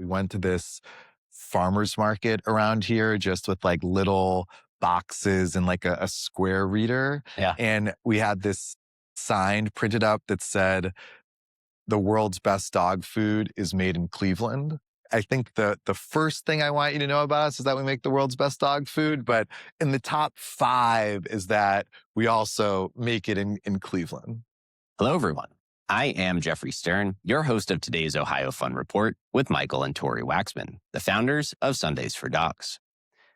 We went to this farmer's market around here just with like little boxes and like a square reader. Yeah. And we had this sign printed up that said, "The world's best dog food is made in Cleveland." I think the first thing I want you to know about us is that we make the world's best dog food. But in the top 5 is that we also make it in Cleveland. Hello, everyone. I am Jeffrey Stern, your host of today's O.H.I.O Fun Report with Michael and Tory Waxman, the founders of Sundays for Dogs.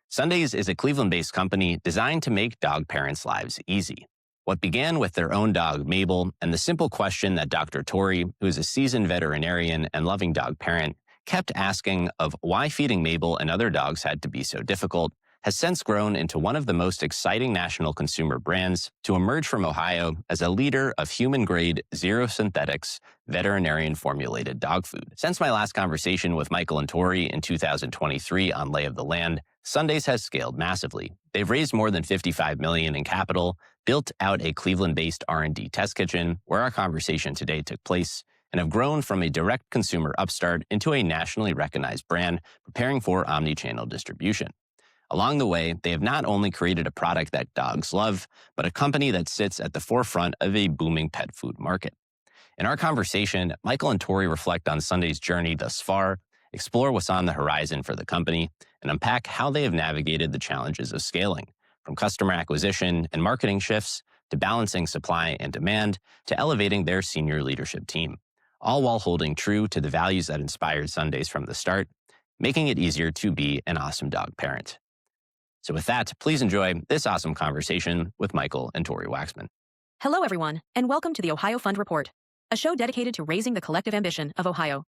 Sundays is a Cleveland-based company designed to make dog parents' lives easy. What began with their own dog, Mabel, and the simple question that Dr. Tory, who is a seasoned veterinarian and loving dog parent, kept asking of why feeding Mabel and other dogs had to be so difficult, has since grown into one of the most exciting national consumer brands to emerge from Ohio as a leader of human-grade, zero synthetics, veterinarian-formulated dog food. Since my last conversation with Michael and Tory in 2023 on Lay of the Land, Sundays has scaled massively. They've raised more than $55 million in capital, built out a Cleveland-based R&D Test Kitchen, where our conversation today took place, and have grown from a direct consumer upstart into a nationally recognized brand preparing for omni-channel distribution. Along the way, they have not only created a product that dogs love, but a company that sits at the forefront of a booming pet food market. In our conversation, Michael and Tory reflect on Sunday's journey thus far, explore what's on the horizon for the company, and unpack how they have navigated the challenges of scaling, from customer acquisition and marketing shifts to balancing supply and demand to elevating their senior leadership team, all while holding true to the values that inspired Sundays from the start, making it easier to be an awesome dog parent. So with that, please enjoy this awesome conversation with Michael and Tory Waxman. Hello, everyone, and welcome to the O.H.I.O Fund Report, a show dedicated to raising the collective ambition of Ohio.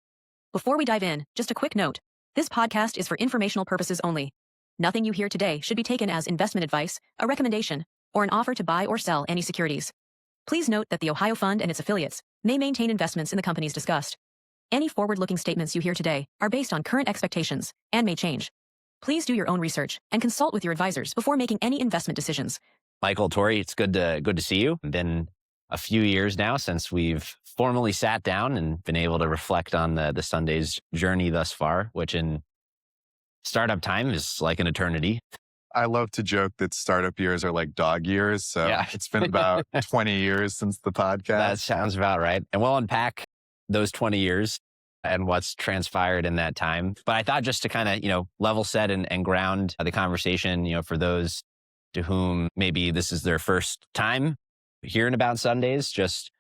Before we dive in, just a quick note. This podcast is for informational purposes only. Nothing you hear today should be taken as investment advice, a recommendation, or an offer to buy or sell any securities. Please note that the O.H.I.O Fund and its affiliates may maintain investments in the companies discussed. Any forward-looking statements you hear today are based on current expectations and may change. Please do your own research and consult with your advisors before making any investment decisions. Michael, Tory, it's good to see you. It's been a few years now since we've formally sat down and been able to reflect on the Sundays journey thus far, which in startup time is like an eternity. I love to joke that startup years are like dog years. So Yeah. It's been about 20 years since the podcast. That sounds about right. And we'll unpack those 20 years and what's transpired in that time. But I thought just to kind of, level set and ground the conversation, for those to whom maybe this is their first time hearing about Sundays, just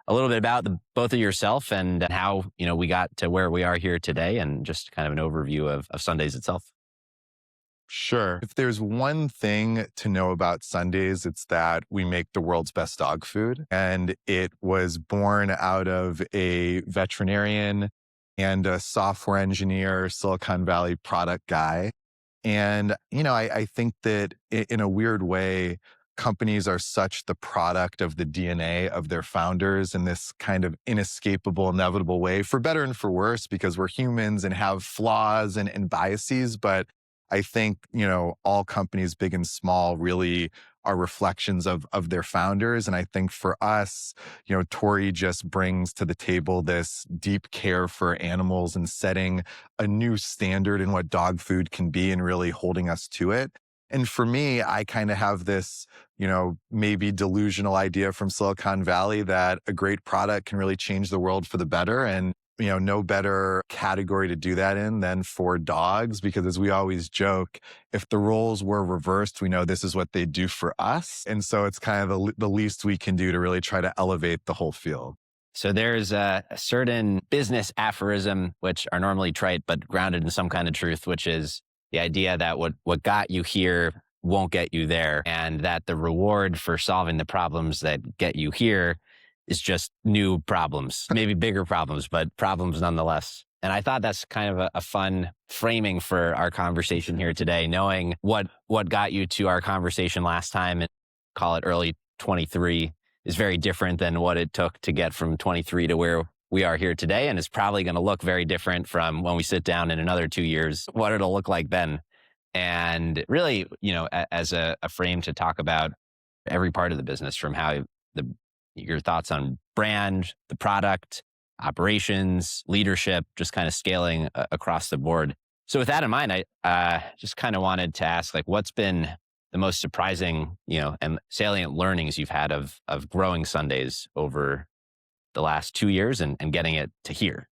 a little bit about both of yourself and how, we got to where we are here today and just kind of an overview of Sundays itself. Sure. If there's one thing to know about Sundays, it's that we make the world's best dog food. And it was born out of a veterinarian and a software engineer, Silicon Valley product guy. And, I think that in a weird way, companies are such the product of the DNA of their founders in this kind of inescapable, inevitable way, for better and for worse, because we're humans and have flaws and biases. But I think, all companies, big and small, really are reflections of their founders. And I think for us, Tory just brings to the table this deep care for animals and setting a new standard in what dog food can be and really holding us to it. And for me, I kind of have this, maybe delusional idea from Silicon Valley that a great product can really change the world for the better. And no better category to do that in than for dogs, because as we always joke, if the roles were reversed, we know this is what they do for us. And so it's kind of the least we can do to really try to elevate the whole field. So there's a certain business aphorism, which are normally trite, but grounded in some kind of truth, which is the idea that what got you here won't get you there, and that the reward for solving the problems that get you here is just new problems, maybe bigger problems, but problems nonetheless. And I thought that's kind of a fun framing for our conversation here today, knowing what got you to our conversation last time, and call it early 23, is very different than what it took to get from 23 to where we are here today. And it's probably going to look very different from when we sit down in another 2 years, what it'll look like then. And really, as a frame to talk about every part of the business, from how your thoughts on brand, the product, operations, leadership, just kind of scaling across the board. So with that in mind, I just kind of wanted to ask, like, what's been the most surprising, and salient learnings you've had of growing Sundays over the last 2 years and getting it to here?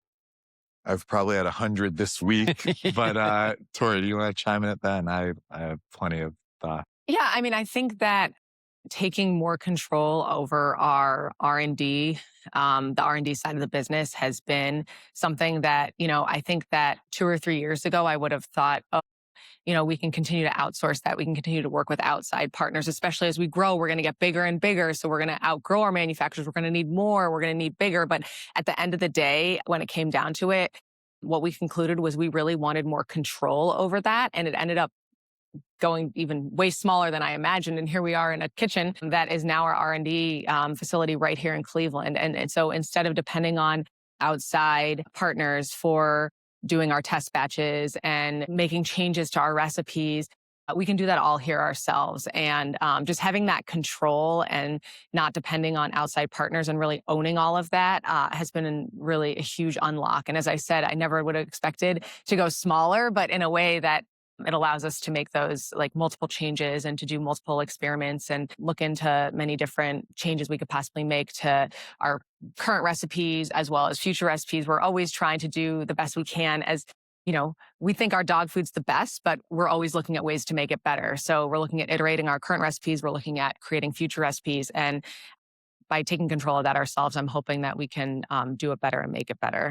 I've probably had 100 this week, but Tori, do you want to chime in at that? And I have plenty of thoughts. Yeah, I mean, I think that taking more control over our R&D, the R&D side of the business has been something that, I think that 2 or 3 years ago, I would have thought, oh, we can continue to outsource that. We can continue to work with outside partners, especially as we grow. We're going to get bigger and bigger. So we're going to outgrow our manufacturers. We're going to need more. We're going to need bigger. But at the end of the day, when it came down to it, what we concluded was we really wanted more control over that. And it ended up going even way smaller than I imagined. And here we are in a kitchen that is now our R&D facility right here in Cleveland. And so instead of depending on outside partners for doing our test batches and making changes to our recipes, we can do that all here ourselves. And just having that control and not depending on outside partners and really owning all of that has been really a huge unlock. And as I said, I never would have expected to go smaller, but in a way that it allows us to make those like multiple changes and to do multiple experiments and look into many different changes we could possibly make to our current recipes as well as future recipes. We're always trying to do the best we can. As we think our dog food's the best, but we're always looking at ways to make it better. So we're looking at iterating our current recipes. We're looking at creating future recipes. And by taking control of that ourselves, I'm hoping that we can do it better and make it better.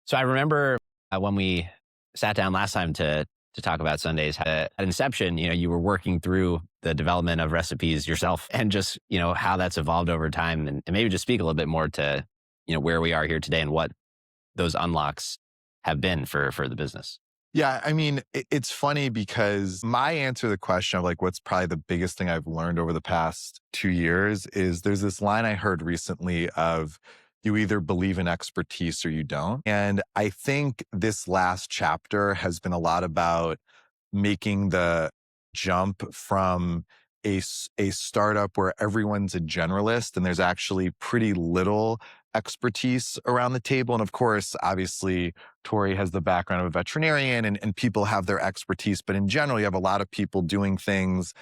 So I remember when we sat down last time to talk about Sundays, at inception, you were working through the development of recipes yourself and just, how that's evolved over time, and maybe just speak a little bit more to, where we are here today and what those unlocks have been for the business. Yeah, I mean, it's funny because my answer to the question of like, what's probably the biggest thing I've learned over the past 2 years is there's this line I heard recently of, you either believe in expertise or you don't. And I think this last chapter has been a lot about making the jump from a startup where everyone's a generalist and there's actually pretty little expertise around the table. And of course, obviously, Tori has the background of a veterinarian and people have their expertise. But in general, you have a lot of people doing things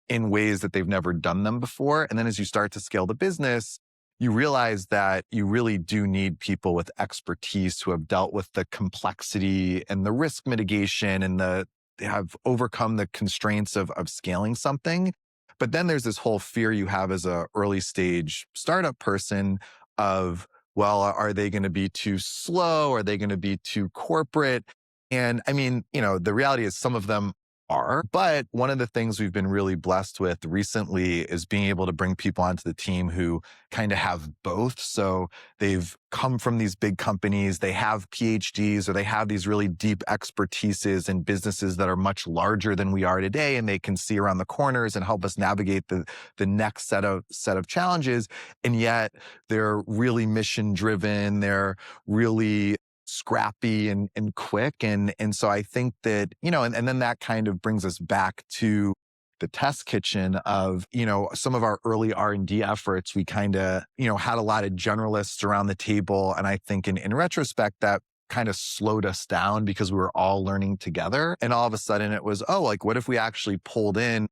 in ways that they've never done them before. And then as you start to scale the business, you realize that you really do need people with expertise who have dealt with the complexity and the risk mitigation and they have overcome the constraints of scaling something. But then there's this whole fear you have as a early stage startup person of, well, are they going to be too slow? Are they going to be too corporate? And I mean, the reality is some of them are. But one of the things we've been really blessed with recently is being able to bring people onto the team who kind of have both. So they've come from these big companies, they have PhDs, or they have these really deep expertises in businesses that are much larger than we are today, and they can see around the corners and help us navigate the next set of challenges. And yet they're really mission driven. They're really scrappy and quick. And so I think that, and then that kind of brings us back to the test kitchen of, some of our early R&D efforts. We kind of, had a lot of generalists around the table. And I think in retrospect, that kind of slowed us down because we were all learning together. And all of a sudden it was, what if we actually pulled in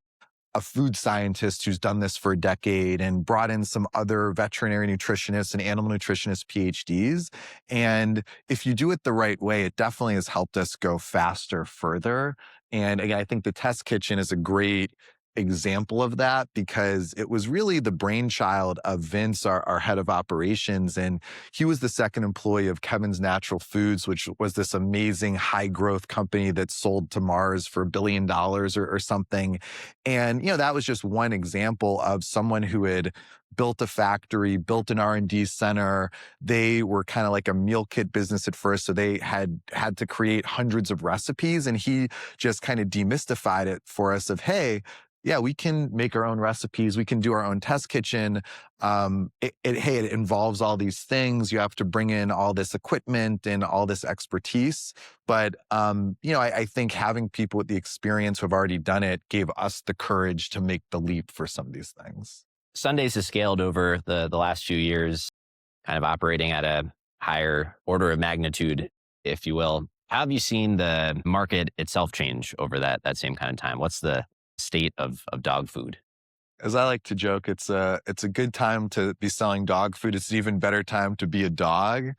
a food scientist who's done this for a decade and brought in some other veterinary nutritionists and animal nutritionist PhDs. And if you do it the right way, it definitely has helped us go faster, further. And again, I think the test kitchen is a great example of that because it was really the brainchild of Vince, our head of operations. And he was the second employee of Kevin's Natural Foods, which was this amazing high growth company that sold to Mars for $1 billion or something. And, that was just one example of someone who had built a factory, built an R&D center. They were kind of like a meal kit business at first. So they had to create hundreds of recipes. And he just kind of demystified it for us of, hey, yeah, we can make our own recipes. We can do our own test kitchen. It involves all these things. You have to bring in all this equipment and all this expertise. But, I think having people with the experience who have already done it gave us the courage to make the leap for some of these things. Sundays has scaled over the last few years, kind of operating at a higher order of magnitude, if you will. How have you seen the market itself change over that same kind of time? What's the state of dog food? As I like to joke, it's a good time to be selling dog food. It's an even better time to be a dog.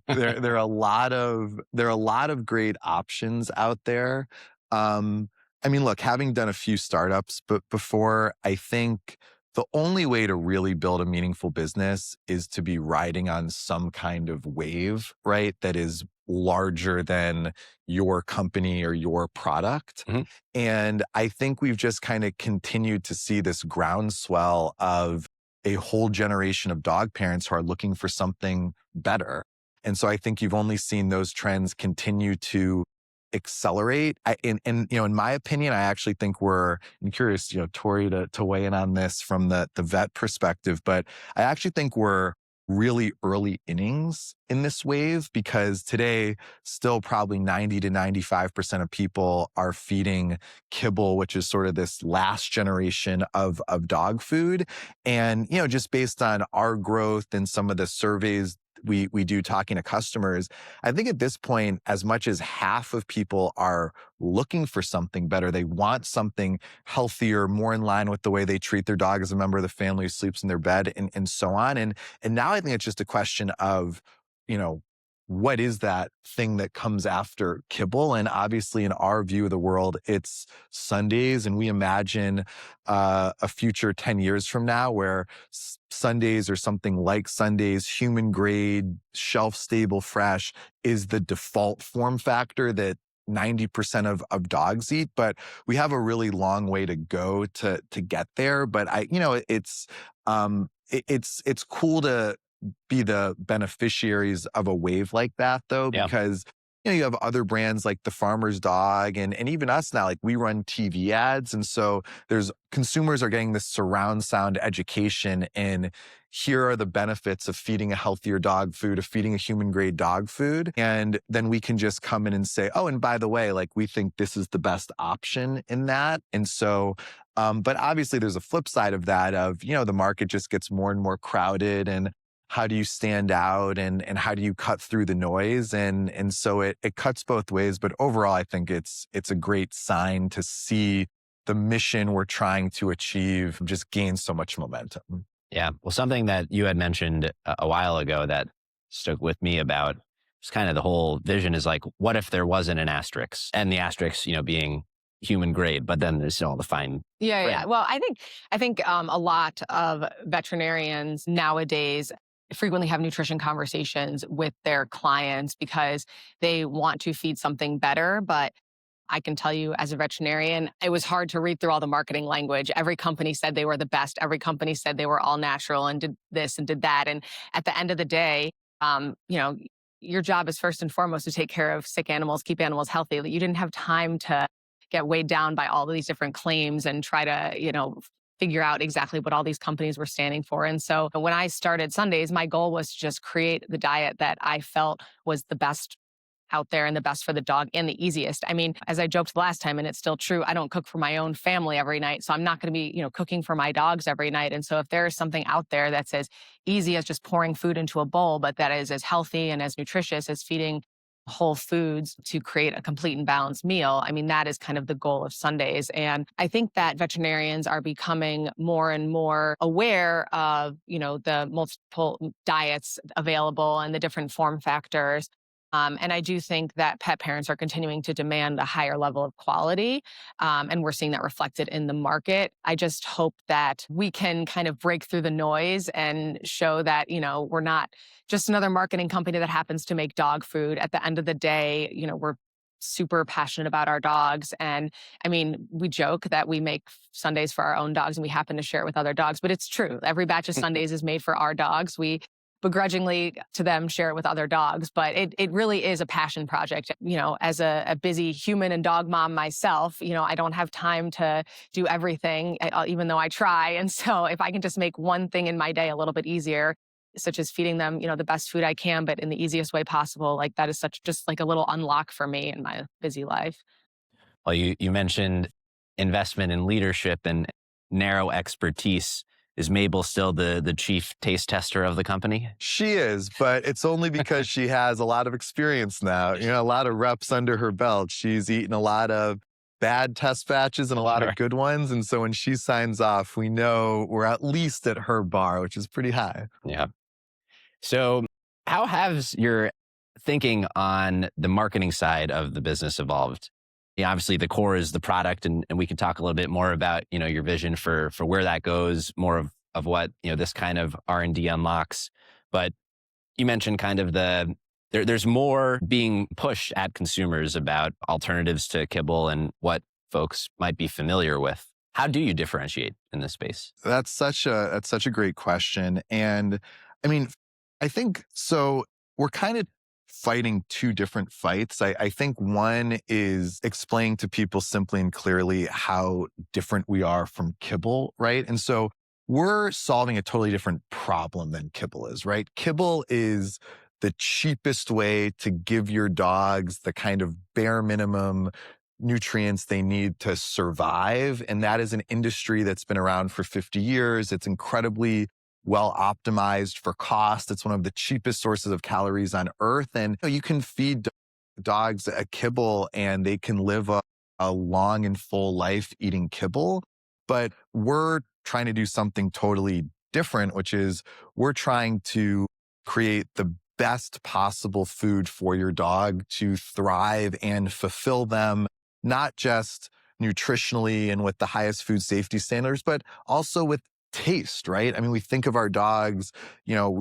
There are a lot of great options out there. I mean, look, having done a few startups, but before, I think the only way to really build a meaningful business is to be riding on some kind of wave, right? That is larger than your company or your product. Mhm. And I think we've just kind of continued to see this groundswell of a whole generation of dog parents who are looking for something better. And so I think you've only seen those trends continue to accelerate. In my opinion, I actually think I'm curious, Tori, to weigh in on this from the vet perspective, but I actually think we're really early innings in this wave because today still probably 90 to 95% of people are feeding kibble, which is sort of this last generation of dog food. And, just based on our growth and some of the surveys we do talking to customers, I think at this point, as much as half of people are looking for something better, they want something healthier, more in line with the way they treat their dog as a member of the family who sleeps in their bed and so on. And now I think it's just a question of, what is that thing that comes after kibble? And obviously in our view of the world, it's Sundays. And we imagine a future 10 years from now where Sundays or something like Sundays, human grade, shelf stable, fresh is the default form factor that 90% of dogs eat. But we have a really long way to go to get there. But it's cool to be the beneficiaries of a wave like that, though, Yeah. because you have other brands like the Farmer's Dog and even us now, like we run TV ads. And so there's consumers are getting this surround sound education and here are the benefits of feeding a healthier dog food, of feeding a human grade dog food. And then we can just come in and say, oh, and by the way, like we think this is the best option in that. And so, but obviously there's a flip side of that of, the market just gets more and more crowded and how do you stand out and how do you cut through the noise? And so it cuts both ways. But overall, I think it's a great sign to see the mission we're trying to achieve just gain so much momentum. Yeah. Well, something that you had mentioned a while ago that stuck with me about just kind of the whole vision is like, what if there wasn't an asterisk? And the asterisk, being human grade, but then there's all the fine. Yeah. Well, I think a lot of veterinarians nowadays frequently have nutrition conversations with their clients because they want to feed something better. But I can tell you as a veterinarian, it was hard to read through all the marketing language. Every company said they were the best. Every company said they were all natural and did this and did that. And at the end of the day, your job is first and foremost to take care of sick animals, keep animals healthy. You didn't have time to get weighed down by all of these different claims and try to, figure out exactly what all these companies were standing for. And so when I started Sundays, my goal was to just create the diet that I felt was the best out there and the best for the dog and the easiest. I mean, as I joked last time, and it's still true, I don't cook for my own family every night. So I'm not going to be, cooking for my dogs every night. And so if there is something out there that's as easy as just pouring food into a bowl, but that is as healthy and as nutritious as feeding whole foods to create a complete and balanced meal. I mean, that is kind of the goal of Sundays. And I think that veterinarians are becoming more and more aware of, the multiple diets available and the different form factors. And I do think that pet parents are continuing to demand a higher level of quality. And we're seeing that reflected in the market. I just hope that we can kind of break through the noise and show that, we're not just another marketing company that happens to make dog food. At the end of the day, we're super passionate about our dogs. And I mean, we joke that we make Sundays for our own dogs and we happen to share it with other dogs, but it's true. Every batch of Sundays is made for our dogs. We begrudgingly to them share it with other dogs, but it really is a passion project. As a busy human and dog mom myself, I don't have time to do everything, even though I try. And so if I can just make one thing in my day a little bit easier, such as feeding them, the best food I can, but in the easiest way possible, like that is just like a little unlock for me in my busy life. Well, you mentioned investment in leadership and narrow expertise. Is Mabel still the chief taste tester of the company? She is, but it's only because she has a lot of experience now, a lot of reps under her belt. She's eaten a lot of bad test batches and a lot of good ones. And so when she signs off, we know we're at least at her bar, which is pretty high. Yeah. So how has your thinking on the marketing side of the business evolved? Yeah, obviously the core is the product, and we can talk a little bit more about, your vision for where that goes, more of what, this kind of R&D unlocks. But you mentioned kind of there's more being pushed at consumers about alternatives to kibble and what folks might be familiar with. How do you differentiate in this space? That's such a great question. And I mean, I think so we're kind of fighting two different fights. I think one is explaining to people simply and clearly how different we are from kibble, right? And so we're solving a totally different problem than kibble is, right? Kibble is the cheapest way to give your dogs the kind of bare minimum nutrients they need to survive. And that is an industry that's been around for 50 years. It's incredibly well optimized for cost. It's one of the cheapest sources of calories on earth. And you can feed dogs a kibble and they can live a long and full life eating kibble. But we're trying to do something totally different, which is we're trying to create the best possible food for your dog to thrive and fulfill them, not just nutritionally and with the highest food safety standards, but also with taste, right? I mean, we think of our dogs,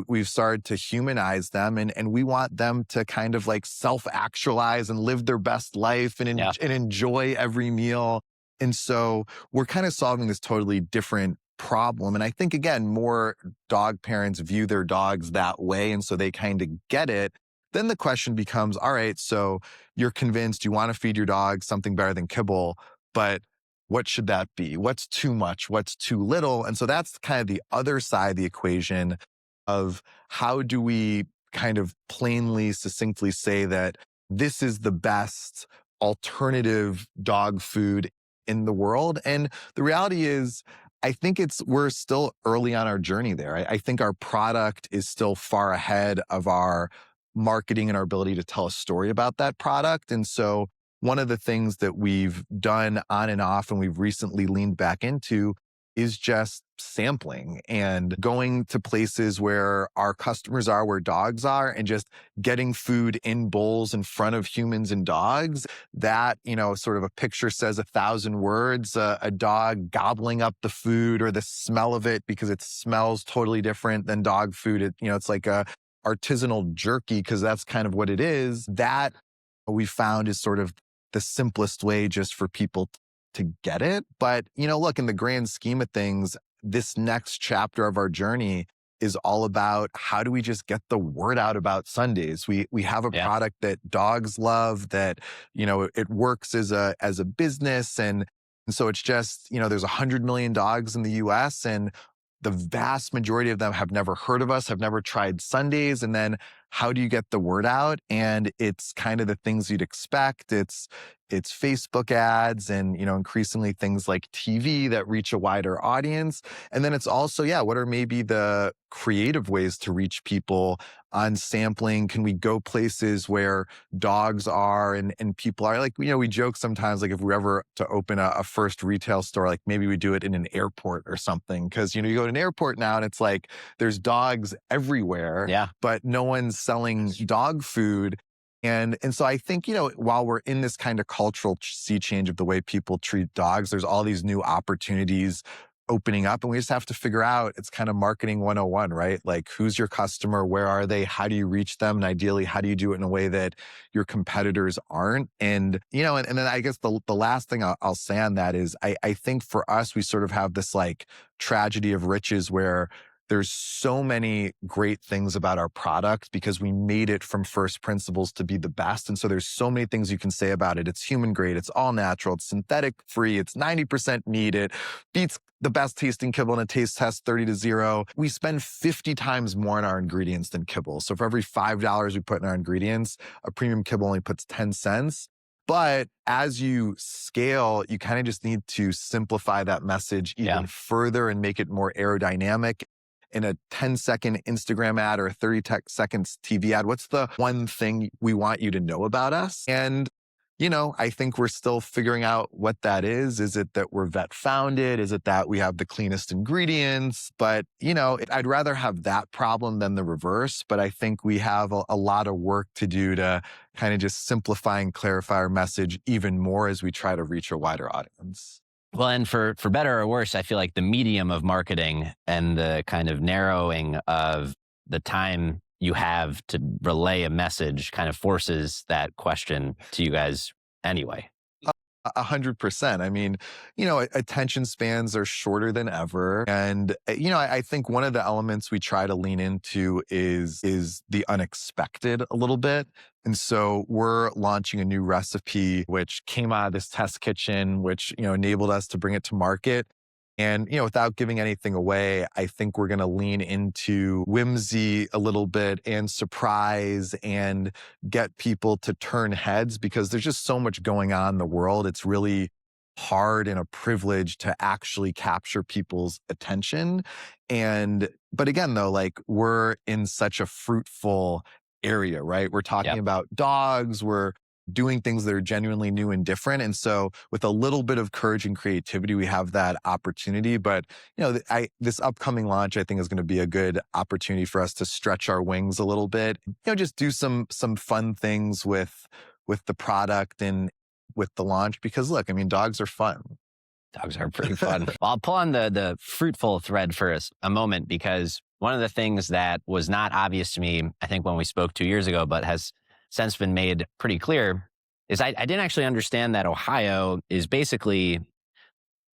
we've started to humanize them and we want them to kind of like self-actualize and live their best life and enjoy every meal. And so we're kind of solving this totally different problem. And I think, again, more dog parents view their dogs that way. And so they kind of get it. Then the question becomes, all right, so you're convinced you want to feed your dog something better than kibble, but what should that be? What's too much? What's too little? And so that's kind of the other side of the equation of how do we kind of plainly, succinctly say that this is the best alternative dog food in the world. And the reality is, I think we're still early on our journey there. I think our product is still far ahead of our marketing and our ability to tell a story about that product. And so one of the things that we've done on and off and we've recently leaned back into is just sampling and going to places where our customers are, where dogs are, and just getting food in bowls in front of humans and dogs. That, sort of a picture says 1,000 words. A dog gobbling up the food or the smell of it because it smells totally different than dog food. It's like a artisanal jerky because that's kind of what it is. That we found is sort of the simplest way just for people to get it. But, look, in the grand scheme of things, this next chapter of our journey is all about how do we just get the word out about Sundays. We have a product that dogs love, that, it works as a business. And so it's just, there's 100 million dogs in the US and the vast majority of them have never heard of us, have never tried Sundays. And then how do you get the word out? And it's kind of the things you'd expect. It's Facebook ads and, increasingly things like TV that reach a wider audience. And then it's also, what are maybe the creative ways to reach people on sampling? Can we go places where dogs are and people are? Like, we joke sometimes, like if we ever to open a first retail store, like maybe we do it in an airport or something. Cause, you go to an airport now and it's like there's dogs everywhere, but no one's selling dog food. And so I think, while we're in this kind of cultural sea change of the way people treat dogs, there's all these new opportunities opening up and we just have to figure out, it's kind of marketing 101, right? Like, who's your customer? Where are they? How do you reach them? And ideally, how do you do it in a way that your competitors aren't? And, and then I guess the last thing I'll say on that is I think for us, we sort of have this like tragedy of riches where there's so many great things about our product because we made it from first principles to be the best. And so there's so many things you can say about it. It's human grade. It's all natural. It's synthetic free. It's 90% meat. It beats the best tasting kibble in a taste test 30-0. We spend 50 times more on our ingredients than kibble. So for every $5 we put in our ingredients, a premium kibble only puts 10 cents. But as you scale, you kind of just need to simplify that message even further and make it more aerodynamic. In a 10-second Instagram ad or a 30-second TV ad, what's the one thing we want you to know about us? And, I think we're still figuring out what that is. Is it that we're vet founded? Is it that we have the cleanest ingredients? But, I'd rather have that problem than the reverse. But I think we have a lot of work to do to kind of just simplify and clarify our message even more as we try to reach a wider audience. Well, and for better or worse, I feel like the medium of marketing and the kind of narrowing of the time you have to relay a message kind of forces that question to you guys anyway. 100%. I mean, attention spans are shorter than ever. And, I think one of the elements we try to lean into is the unexpected a little bit. And so we're launching a new recipe, which came out of this test kitchen, which, enabled us to bring it to market. And, without giving anything away, I think we're going to lean into whimsy a little bit and surprise and get people to turn heads because there's just so much going on in the world. It's really hard and a privilege to actually capture people's attention. But again, though, like we're in such a fruitful area, right? We're talking about dogs. We're doing things that are genuinely new and different. And so with a little bit of courage and creativity, we have that opportunity. But, this upcoming launch, I think is going to be a good opportunity for us to stretch our wings a little bit, just do some fun things with the product and with the launch, because look, I mean, dogs are fun. Dogs are pretty fun. Well, I'll pull on the fruitful thread for a moment, because one of the things that was not obvious to me, I think when we spoke 2 years ago, but has since been made pretty clear, is I didn't actually understand that Ohio is basically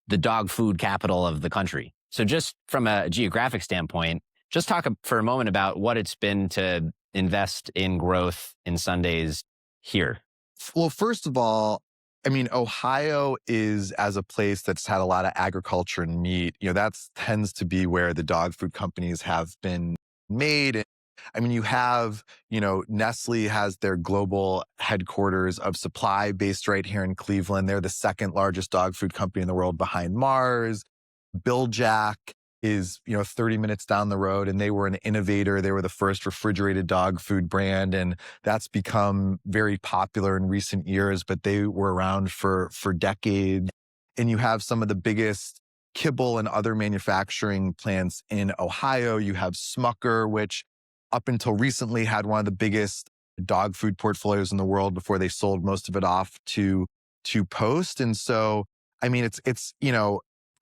the dog food capital of the country. So just from a geographic standpoint, just talk for a moment about what it's been to invest in growth in Sundays here. Well, first of all, I mean, Ohio is, as a place that's had a lot of agriculture and meat, that tends to be where the dog food companies have been made. I mean, you have, Nestle has their global headquarters of supply based right here in Cleveland. They're the second largest dog food company in the world behind Mars. Bill Jack is, 30 minutes down the road, and they were an innovator. They were the first refrigerated dog food brand, and that's become very popular in recent years, but they were around for decades. And you have some of the biggest kibble and other manufacturing plants in Ohio. You have Smucker, which up until recently had one of the biggest dog food portfolios in the world before they sold most of it off to Post. And so, I mean, it's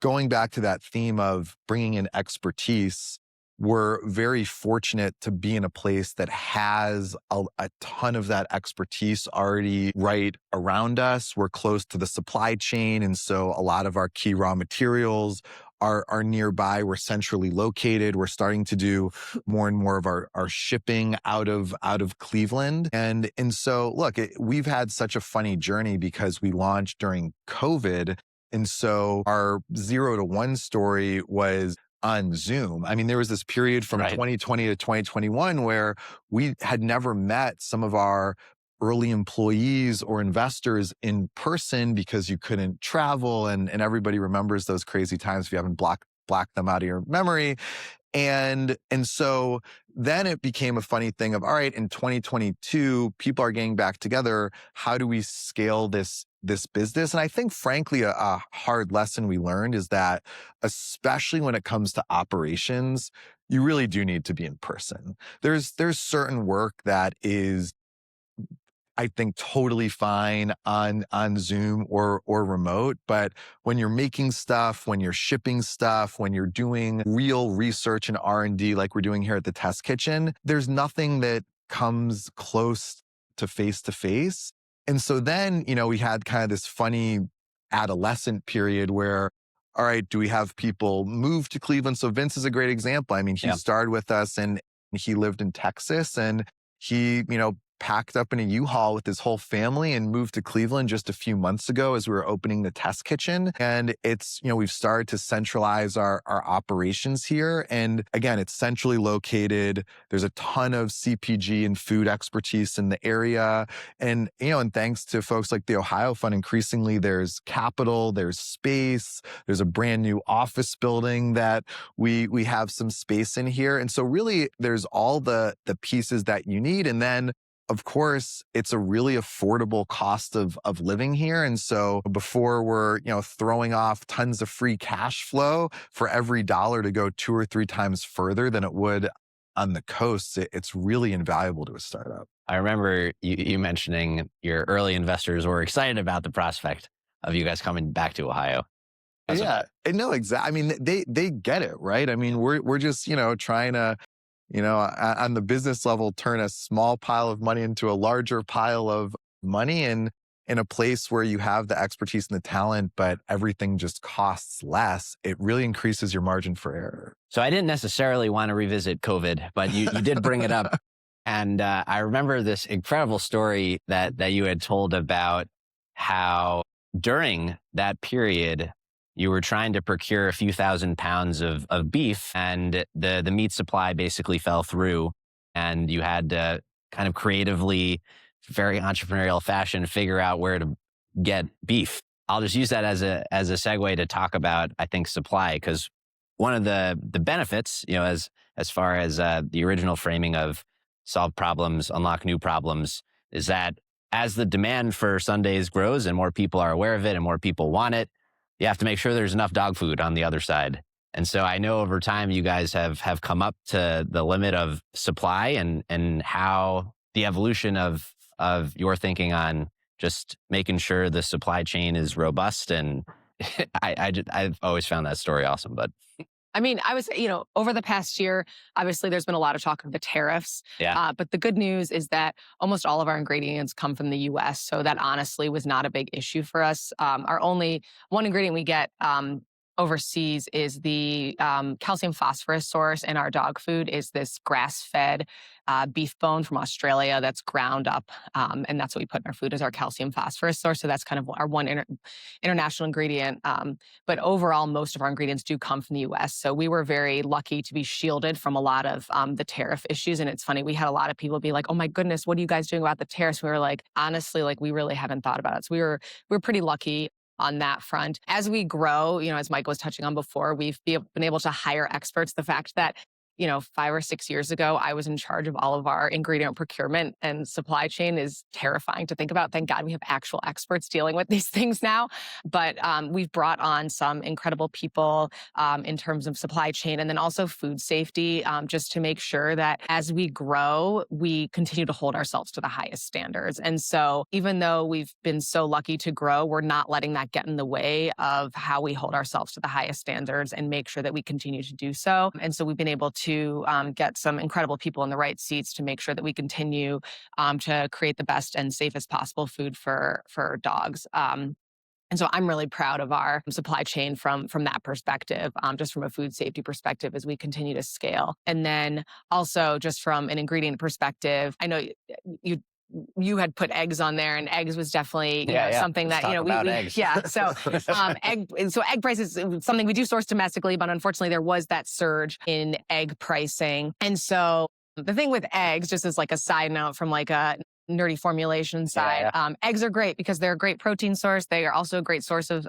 going back to that theme of bringing in expertise, we're very fortunate to be in a place that has a ton of that expertise already right around us. We're close to the supply chain. And so a lot of our key raw materials are nearby. We're centrally located. We're starting to do more and more of our shipping out of Cleveland. And so, look, we've had such a funny journey because we launched during COVID. And so our 0 to 1 story was on Zoom. I mean, there was this period from 2020 to 2021 where we had never met some of our early employees or investors in person because you couldn't travel. And everybody remembers those crazy times if you haven't blacked them out of your memory. And so then it became a funny thing of, all right, in 2022, people are getting back together. How do we scale this business? And I think, frankly, a hard lesson we learned is that, especially when it comes to operations, you really do need to be in person. There's certain work that is, I think, totally fine on Zoom or remote. But when you're making stuff, when you're shipping stuff, when you're doing real research and R&D like we're doing here at the Test Kitchen, there's nothing that comes close to face. And so then, we had kind of this funny adolescent period where, all right, do we have people move to Cleveland? So Vince is a great example. I mean, he started with us and he lived in Texas, and he, packed up in a U-Haul with his whole family and moved to Cleveland just a few months ago as we were opening the test kitchen. And it's, we've started to centralize our operations here. And again, it's centrally located. There's a ton of CPG and food expertise in the area. And, and thanks to folks like the O.H.I.O Fund, increasingly there's capital, there's space, there's a brand new office building that we have some space in here. And so really there's all the pieces that you need. And then of course, it's a really affordable cost of living here. And so before we're, throwing off tons of free cash flow for every dollar to go 2 or 3 times further than it would on the coast, it's really invaluable to a startup. I remember you mentioning your early investors were excited about the prospect of you guys coming back to Ohio. Yeah, no, exactly. I mean, they get it, right? I mean, we're just, trying to, on the business level, turn a small pile of money into a larger pile of money, and in a place where you have the expertise and the talent, but everything just costs less, it really increases your margin for error. So I didn't necessarily want to revisit COVID, but you did bring it up. And I remember this incredible story that you had told about how during that period, you were trying to procure a few thousand pounds of beef, and the meat supply basically fell through, and you had to kind of creatively, very entrepreneurial fashion, figure out where to get beef. I'll just use that as a segue to talk about, I think, supply, because one of the benefits, as far as the original framing of solve problems, unlock new problems, is that as the demand for Sundays grows and more people are aware of it and more people want it, you have to make sure there's enough dog food on the other side. And so I know over time you guys have come up to the limit of supply, and how the evolution of your thinking on just making sure the supply chain is robust. And I've always found that story awesome. But I mean, I was, over the past year, obviously there's been a lot of talk of the tariffs. Yeah. But the good news is that almost all of our ingredients come from the US. So that honestly was not a big issue for us. Our only one ingredient we get overseas is the calcium phosphorus source in our dog food is this grass-fed beef bone from Australia that's ground up. And that's what we put in our food as our calcium phosphorus source. So that's kind of our one international ingredient. But overall, most of our ingredients do come from the US. So we were very lucky to be shielded from a lot of the tariff issues. And it's funny, we had a lot of people be like, oh my goodness, what are you guys doing about the tariffs? We were like, honestly, we really haven't thought about it. So we were pretty lucky on that front. As we grow, as Mike was touching on before, we've been able to hire experts. The fact that 5 or 6 years ago, I was in charge of all of our ingredient procurement and supply chain is terrifying to think about. Thank God we have actual experts dealing with these things now. But we've brought on some incredible people in terms of supply chain and then also food safety, just to make sure that as we grow, we continue to hold ourselves to the highest standards. And so even though we've been so lucky to grow, we're not letting that get in the way of how we hold ourselves to the highest standards and make sure that we continue to do so. And so we've been able to get some incredible people in the right seats to make sure that we continue to create the best and safest possible food for dogs. And so I'm really proud of our supply chain from that perspective, just from a food safety perspective as we continue to scale. And then also just from an ingredient perspective, I know you had put eggs on there, and eggs was definitely something that eggs. So egg prices is something we do source domestically, but unfortunately there was that surge in egg pricing. And so the thing with eggs, just as a side note from a nerdy formulation side, eggs are great because they're a great protein source. They are also a great source of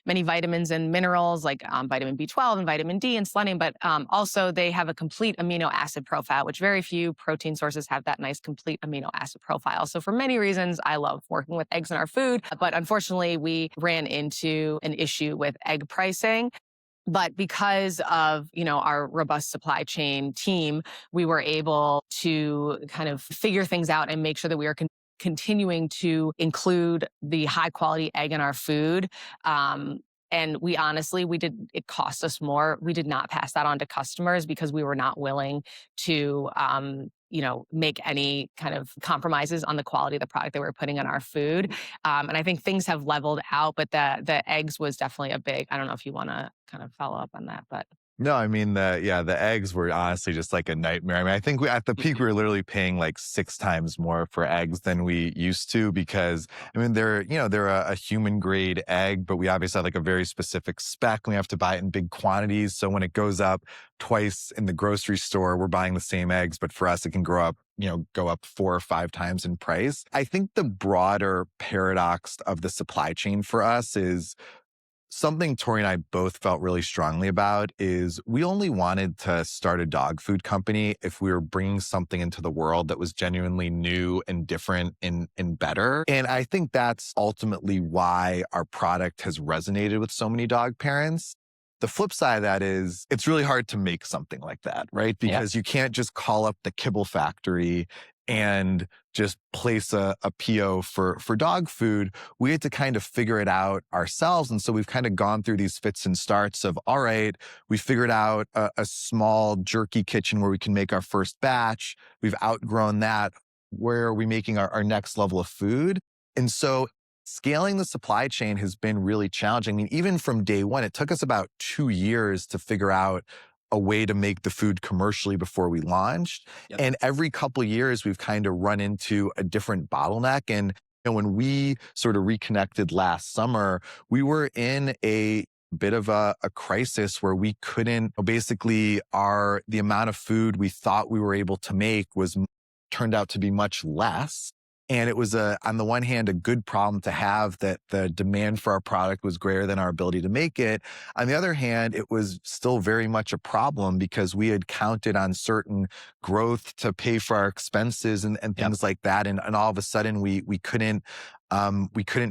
many vitamins and minerals like vitamin B12 and vitamin D and selenium, but also they have a complete amino acid profile, which very few protein sources have that nice complete amino acid profile. So for many reasons, I love working with eggs in our food, but unfortunately we ran into an issue with egg pricing. But because of, our robust supply chain team, we were able to kind of figure things out and make sure that we are continuing to include the high quality egg in our food. And we honestly, it cost us more. We did not pass that on to customers because we were not willing to, make any kind of compromises on the quality of the product that we're putting in our food. And I think things have leveled out, but the eggs was definitely a big, I don't know if you want to kind of follow up on that, but. No, I mean, the eggs were honestly just like a nightmare. I mean, I think at the peak, we were literally paying like 6 times more for eggs than we used to because, I mean, they're a human grade egg, but we obviously have like a very specific spec and we have to buy it in big quantities. So when it goes up twice in the grocery store, we're buying the same eggs, but for us, it can go up 4 or 5 times in price. I think the broader paradox of the supply chain for us is something Tori and I both felt really strongly about is we only wanted to start a dog food company if we were bringing something into the world that was genuinely new and different and better. And I think that's ultimately why our product has resonated with so many dog parents. The flip side of that is it's really hard to make something like that, right? Because you can't just call up the kibble factory and just place a PO for dog food. We had to kind of figure it out ourselves. And so we've kind of gone through these fits and starts of, all right, we figured out a small jerky kitchen where we can make our first batch. We've outgrown that. Where are we making our next level of food? And so scaling the supply chain has been really challenging. I mean, even from day one, it took us about 2 years to figure out a way to make the food commercially before we launched. Yep. And every couple of years, we've kind of run into a different bottleneck. And when we sort of reconnected last summer, we were in a bit of a crisis where we couldn't, basically the amount of food we thought we were able to make turned out to be much less. And it was on the one hand, a good problem to have that the demand for our product was greater than our ability to make it. On the other hand, it was still very much a problem because we had counted on certain growth to pay for our expenses and things like that. And all of a sudden we couldn't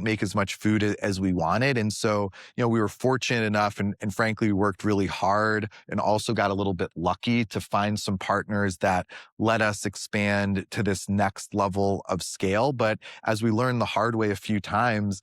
make as much food as we wanted. And so, we were fortunate enough and frankly, we worked really hard and also got a little bit lucky to find some partners that let us expand to this next level of scale. But as we learned the hard way a few times,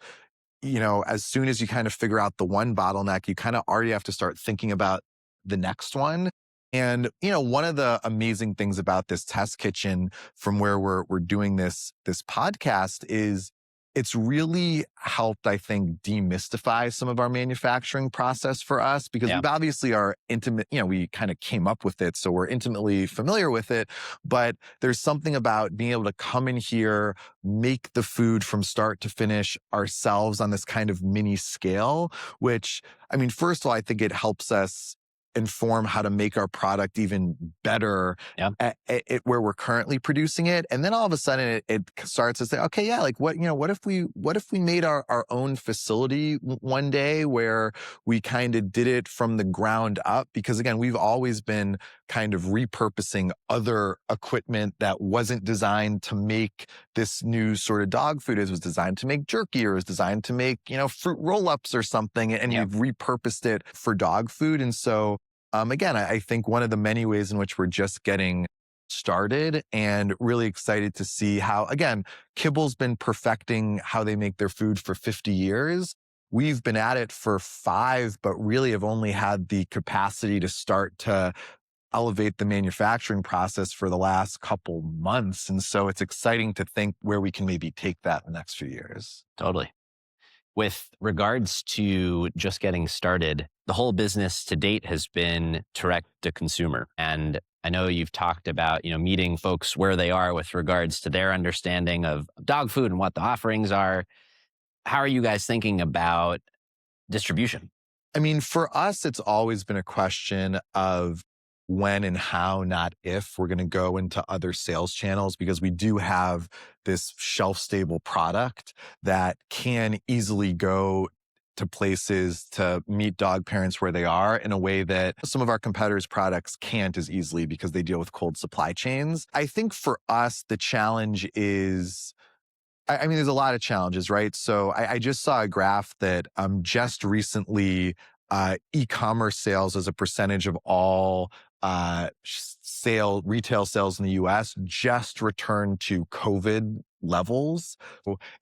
as soon as you kind of figure out the one bottleneck, you kind of already have to start thinking about the next one. And, one of the amazing things about this test kitchen from where we're doing this podcast is it's really helped, I think, demystify some of our manufacturing process for us because we obviously are intimate, we kind of came up with it, so we're intimately familiar with it. But there's something about being able to come in here, make the food from start to finish ourselves on this kind of mini scale, which, I mean, first of all, I think it helps us inform how to make our product even better at where we're currently producing it. And then all of a sudden it starts to say, okay, what if we made our own facility one day where we kind of did it from the ground up? Because again, we've always been kind of repurposing other equipment that wasn't designed to make this new sort of dog food. It was designed to make jerky or it was designed to make, fruit roll-ups or something. And we've repurposed it for dog food. And so again, I think one of the many ways in which we're just getting started and really excited to see how, again, Kibble's been perfecting how they make their food for 50 years. We've been at it for 5, but really have only had the capacity to start to elevate the manufacturing process for the last couple months. And so it's exciting to think where we can maybe take that in the next few years. Totally. With regards to just getting started, the whole business to date has been direct to consumer. And I know you've talked about, meeting folks where they are with regards to their understanding of dog food and what the offerings are. How are you guys thinking about distribution? I mean, for us, it's always been a question of when and how, not if, we're going to go into other sales channels because we do have this shelf-stable product that can easily go to places to meet dog parents where they are in a way that some of our competitors' products can't as easily because they deal with cold supply chains. I think for us, the challenge is, I mean, there's a lot of challenges, right? So I just saw a graph that just recently e-commerce sales as a percentage of all retail sales in the US just returned to COVID levels.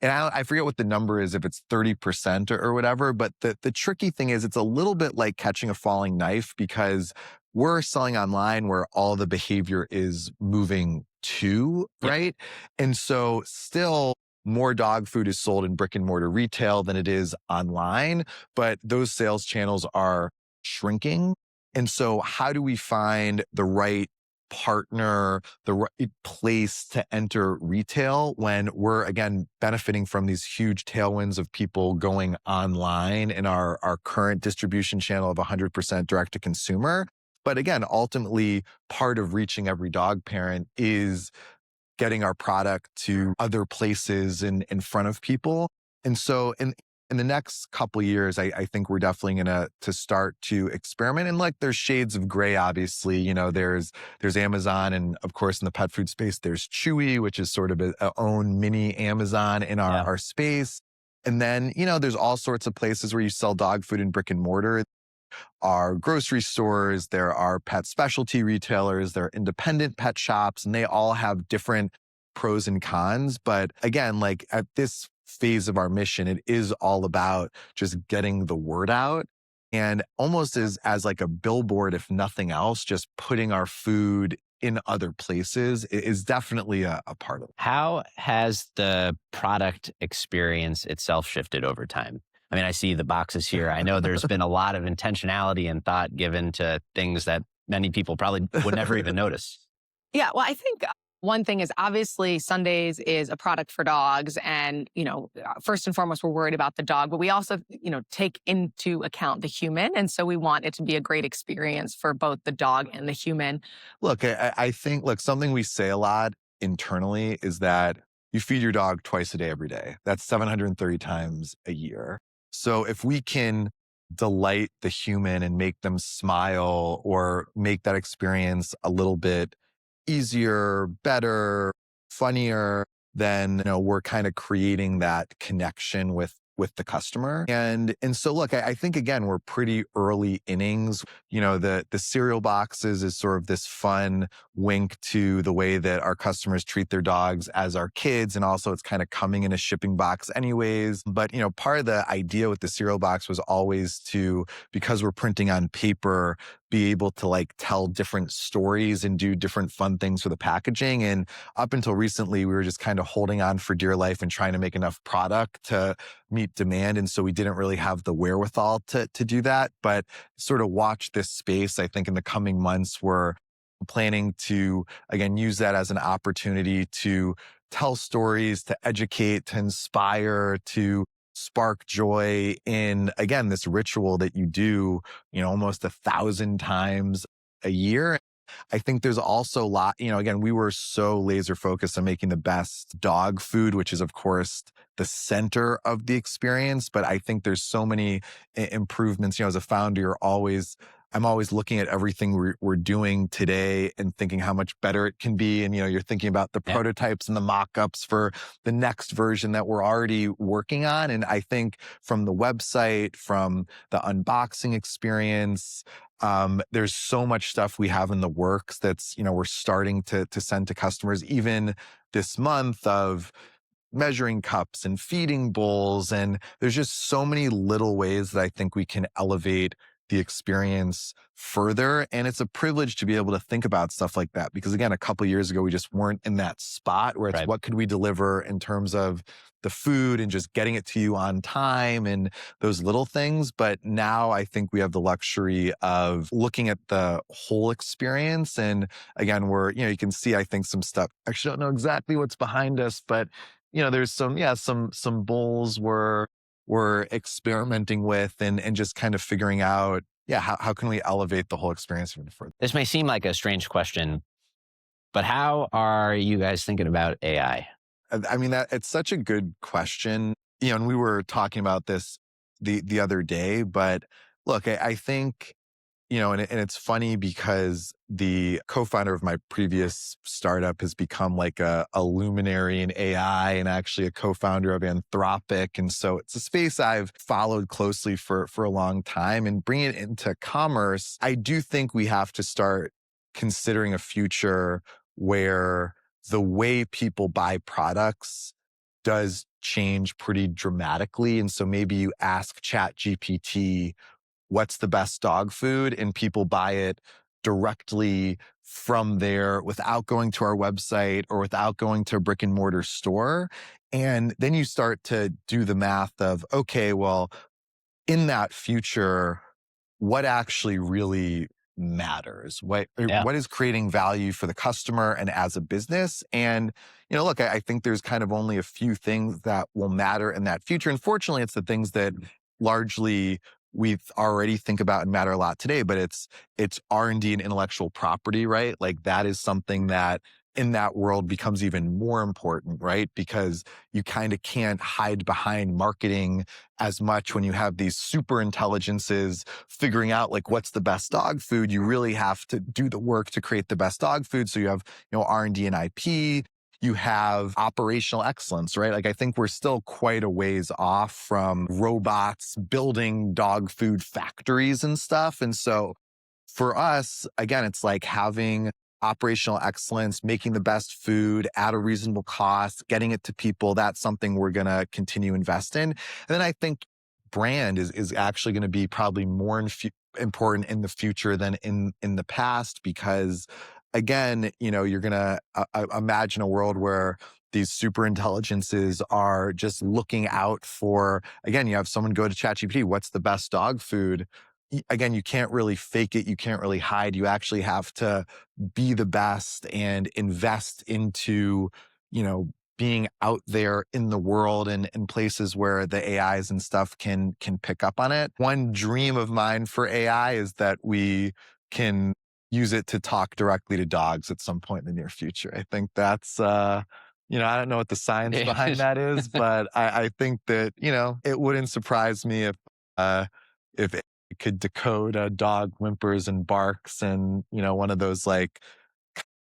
And I forget what the number is, if it's 30% or whatever, but the tricky thing is it's a little bit like catching a falling knife because we're selling online where all the behavior is moving to, right? And so still more dog food is sold in brick and mortar retail than it is online, but those sales channels are shrinking. And so how do we find the right partner, the right place to enter retail when we're, again, benefiting from these huge tailwinds of people going online in our current distribution channel of 100% direct to consumer? But again, ultimately, part of reaching every dog parent is getting our product to other places in front of people. And so in the next couple of years, I think we're definitely going to start to experiment. And like there's shades of gray, obviously. There's Amazon, and of course in the pet food space, there's Chewy, which is sort of a own mini Amazon in our space. And then, there's all sorts of places where you sell dog food in brick and mortar. Are grocery stores, there are pet specialty retailers, there are independent pet shops, and they all have different pros and cons. But again, like at this phase of our mission, it is all about just getting the word out and almost as like a billboard, if nothing else, just putting our food in other places is definitely a part of it. How has the product experience itself shifted over time? I mean, I see the boxes here. I know there's been a lot of intentionality and thought given to things that many people probably would never even notice. Yeah, well, I think one thing is obviously Sundays is a product for dogs. And, first and foremost, we're worried about the dog, but we also, take into account the human. And so we want it to be a great experience for both the dog and the human. Look, I think, something we say a lot internally is that you feed your dog twice a day, every day. That's 730 times a year. So if we can delight the human and make them smile or make that experience a little bit easier, better, funnier, then we're kind of creating that connection with the customer. And so look, I think again, we're pretty early innings. The cereal boxes is sort of this fun wink to the way that our customers treat their dogs as our kids. And also it's kind of coming in a shipping box anyways. But, part of the idea with the cereal box was always to, because we're printing on paper, be able to tell different stories and do different fun things for the packaging. And up until recently, we were just kind of holding on for dear life and trying to make enough product to meet demand. And so we didn't really have the wherewithal to do that. But sort of watch this space. I think in the coming months, we're planning to, again, use that as an opportunity to tell stories, to educate, to inspire, to spark joy in, again, this ritual that you do, almost 1,000 times a year. I think there's also a lot, again, we were so laser focused on making the best dog food, which is of course the center of the experience. But I think there's so many improvements, as a founder, I'm always looking at everything we're doing today and thinking how much better it can be. And, you're thinking about the prototypes and the mock-ups for the next version that we're already working on. And I think from the website, from the unboxing experience, there's so much stuff we have in the works that's, we're starting to send to customers even this month of measuring cups and feeding bowls. And there's just so many little ways that I think we can elevate the experience further. And it's a privilege to be able to think about stuff like that. Because again, a couple of years ago, we just weren't in that spot where it's what could we deliver in terms of the food and just getting it to you on time and those little things. But now I think we have the luxury of looking at the whole experience. And again, you can see, I think some stuff, I actually don't know exactly what's behind us, but there's some bowls we're experimenting with and just kind of figuring out, how can we elevate the whole experience even further? This may seem like a strange question, but how are you guys thinking about AI? I mean, it's such a good question. And we were talking about this the other day, but look, I think, and it's funny because the co-founder of my previous startup has become like a luminary in AI and actually a co-founder of Anthropic. And so it's a space I've followed closely for a long time. And bringing it into commerce, I do think we have to start considering a future where the way people buy products does change pretty dramatically. And so maybe you ask ChatGPT, what's the best dog food? And people buy it directly from there without going to our website or without going to a brick and mortar store. And then you start to do the math of, okay, well, in that future, what actually really matters? Yeah. What is creating value for the customer and as a business? And, look, I think there's kind of only a few things that will matter in that future. And fortunately, it's the things that largely we already think about and matter a lot today, but it's R&D and intellectual property, right? Like that is something that in that world becomes even more important, right? Because you kind of can't hide behind marketing as much when you have these super intelligences figuring out like what's the best dog food. You really have to do the work to create the best dog food. So you have, R&D and IP. You have operational excellence, right? Like I think we're still quite a ways off from robots building dog food factories and stuff. And so for us, again, it's like having operational excellence, making the best food at a reasonable cost, getting it to people. That's something we're going to continue to invest in. And then I think brand is actually going to be probably more important in the future than in the past, because again, you're going to imagine a world where these super intelligences are just looking out for, again, you have someone go to ChatGPT, what's the best dog food? Again, you can't really fake it. You can't really hide. You actually have to be the best and invest into, being out there in the world and in places where the AIs and stuff can pick up on it. One dream of mine for AI is that we can use it to talk directly to dogs at some point in the near future. I think that's, I don't know what the science behind that is, but I think that, it wouldn't surprise me if it could decode dog whimpers and barks and, one of those like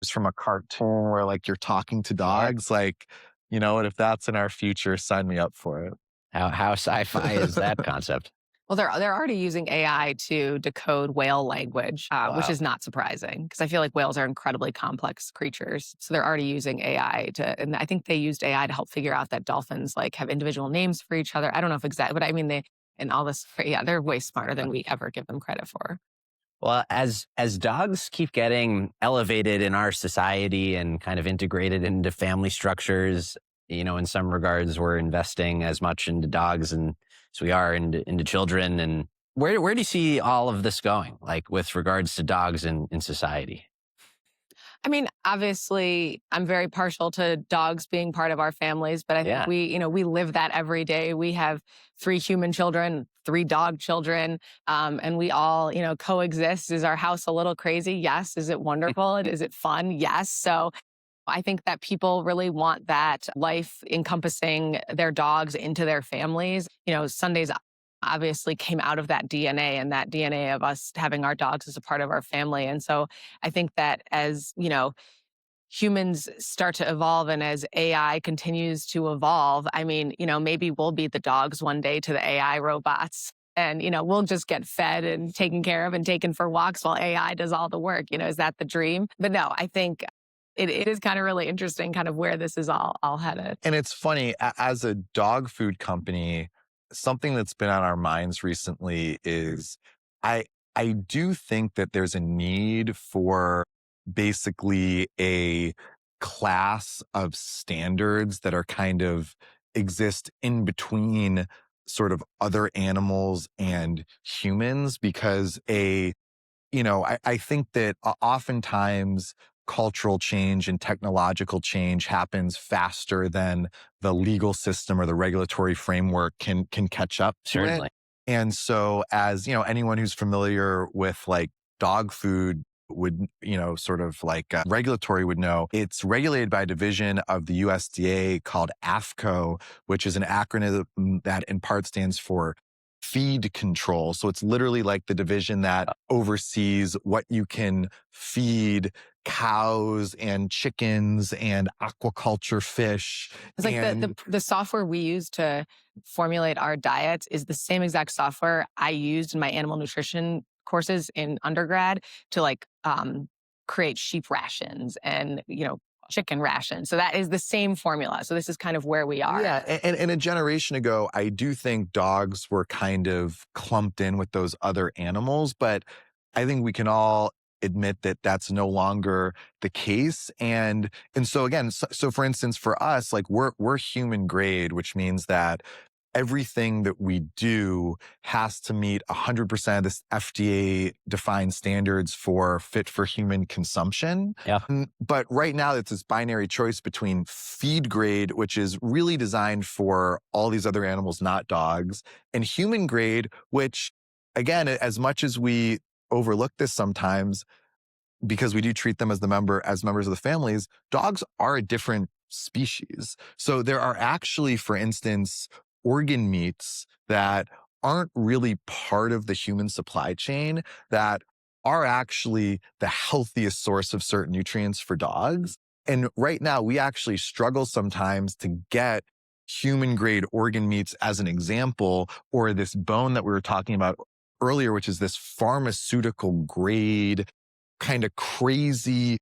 from a cartoon where like you're talking to dogs, like, what if that's in our future, sign me up for it. How sci-fi is that concept? Well, they're already using AI to decode whale language, which Wow. is not surprising because I feel like whales are incredibly complex creatures. So they're already using AI and I think they used AI to help figure out that dolphins like have individual names for each other. I don't know if exactly, but I mean and all this. Yeah, they're way smarter than we ever give them credit for. Well, as dogs keep getting elevated in our society and kind of integrated into family structures, in some regards, we're investing as much into dogs and as we are into children. And where do you see all of this going, like with regards to dogs in society? I mean, obviously, I'm very partial to dogs being part of our families, but I think Yeah. we live that every day. We have 3 human children, 3 dog children, and we all, coexist. Is our house a little crazy? Yes. Is it wonderful? Is it fun? Yes. So I think that people really want that life encompassing their dogs into their families. Sundays obviously came out of that DNA and that DNA of us having our dogs as a part of our family. And so I think that as, humans start to evolve and as AI continues to evolve, I mean, maybe we'll be the dogs one day to the AI robots. And, we'll just get fed and taken care of and taken for walks while AI does all the work. Is that the dream? But no, I think it is kind of really interesting kind of where this is all headed. And it's funny, as a dog food company, something that's been on our minds recently is I do think that there's a need for basically a class of standards that are kind of exist in between sort of other animals and humans, because I think that oftentimes cultural change and technological change happens faster than the legal system or the regulatory framework can catch up to Certainly. it. And so as, anyone who's familiar with like dog food would, sort of like regulatory would know, it's regulated by a division of the USDA called AFCO, which is an acronym that in part stands for feed control. So it's literally like the division that oversees what you can feed cows and chickens and aquaculture fish. It's like and the software we use to formulate our diets is the same exact software I used in my animal nutrition courses in undergrad to create sheep rations and, chicken rations. So that is the same formula. So this is kind of where we are. Yeah. And a generation ago, I do think dogs were kind of clumped in with those other animals, but I think we can all admit that that's no longer the case. And so again, so for instance, for us, like we're human grade, which means that everything that we do has to meet 100% of this FDA-defined standards for fit for human consumption. Yeah. But right now, it's this binary choice between feed grade, which is really designed for all these other animals, not dogs, and human grade, which, again, as much as we overlook this sometimes, because we do treat them as members of the families, dogs are a different species. So there are actually, for instance, organ meats that aren't really part of the human supply chain that are actually the healthiest source of certain nutrients for dogs. And right now, we actually struggle sometimes to get human grade organ meats as an example, or this bone that we were talking about earlier, which is this pharmaceutical grade, kind of crazy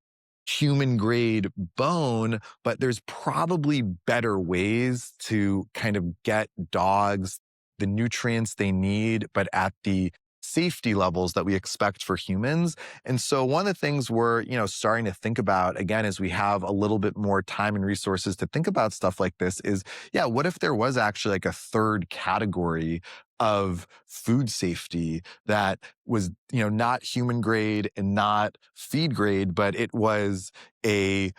human grade bone, but there's probably better ways to kind of get dogs the nutrients they need, but at the safety levels that we expect for humans. And so one of the things we're, starting to think about, again, as we have a little bit more time and resources to think about stuff like this is, what if there was actually like a third category of food safety that was, not human grade and not feed grade, but it was a,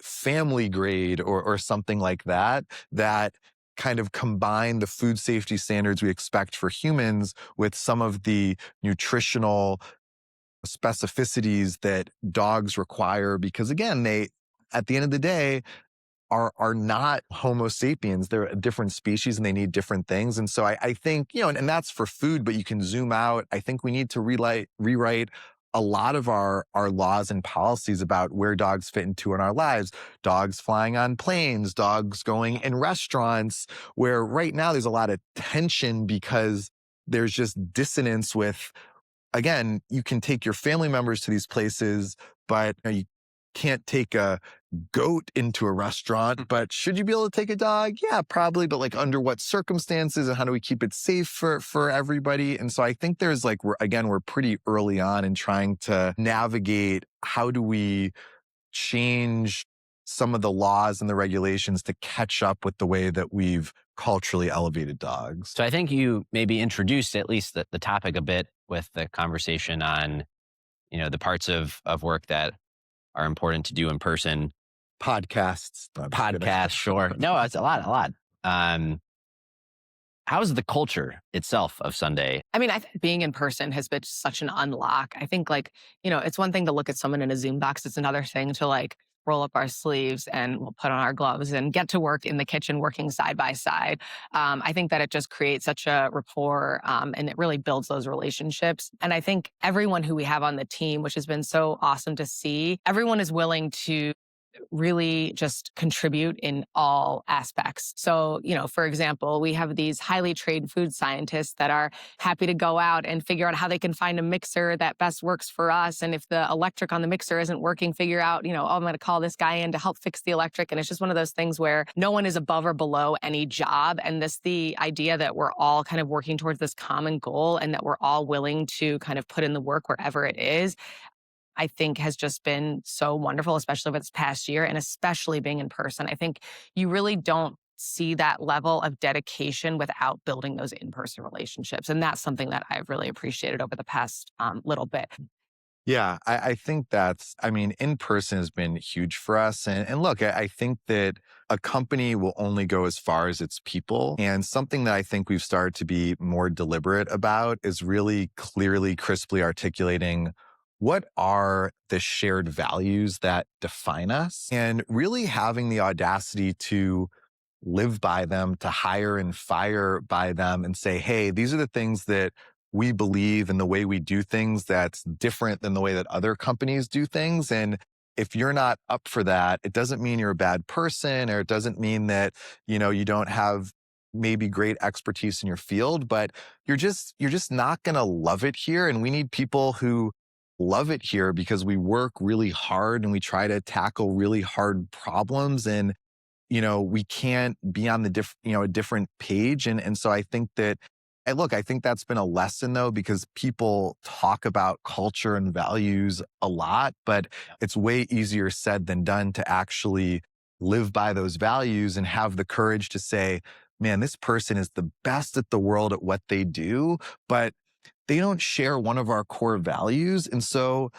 family grade or something like that, that kind of combine the food safety standards we expect for humans with some of the nutritional specificities that dogs require, because again, they, at the end of the day, are not Homo sapiens. They're a different species and they need different things. And so I think, and that's for food, but you can zoom out. I think we need to rewrite a lot of our laws and policies about where dogs fit into in our lives. Dogs flying on planes, dogs going in restaurants, where right now there's a lot of tension because there's just dissonance with, again, you can take your family members to these places, but you can't take a goat into a restaurant. But should you be able to take a dog? Yeah, probably. But like under what circumstances, and how do we keep it safe for everybody? And so I think there's like, we're pretty early on in trying to navigate how do we change some of the laws and the regulations to catch up with the way that we've culturally elevated dogs. So I think you maybe introduced at least the topic a bit with the conversation on, the parts of work that are important to do in person. Podcasts. Sure. No, it's a lot. How's the culture itself of Sunday? I mean, I think being in person has been such an unlock. I think it's one thing to look at someone in a Zoom box. It's another thing to roll up our sleeves and we'll put on our gloves and get to work in the kitchen working side by side. I think that it just creates such a rapport and it really builds those relationships. And I think everyone who we have on the team, which has been so awesome to see, everyone is willing to really just contribute in all aspects. So, for example, we have these highly trained food scientists that are happy to go out and figure out how they can find a mixer that best works for us. And if the electric on the mixer isn't working, figure out, I'm going to call this guy in to help fix the electric. And it's just one of those things where no one is above or below any job. And the idea that we're all kind of working towards this common goal and that we're all willing to kind of put in the work wherever it is, I think has just been so wonderful, especially over this past year and especially being in person. I think you really don't see that level of dedication without building those in-person relationships. And that's something that I've really appreciated over the past little bit. Yeah, I think in person has been huge for us. And look, I think that a company will only go as far as its people. And something that I think we've started to be more deliberate about is really clearly, crisply articulating what are the shared values that define us, and really having the audacity to live by them, to hire and fire by them and say, hey, these are the things that we believe and the way we do things that's different than the way that other companies do things. And if you're not up for that, it doesn't mean you're a bad person, or it doesn't mean that, you don't have maybe great expertise in your field, but you're just not going to love it here. And we need people who love it here because we work really hard and we try to tackle really hard problems, and we can't be on a different page. And so I think that, I think that's been a lesson though, because people talk about culture and values a lot, but it's way easier said than done to actually live by those values and have the courage to say, man, this person is the best at the world at what they do, but they don't share one of our core values. And so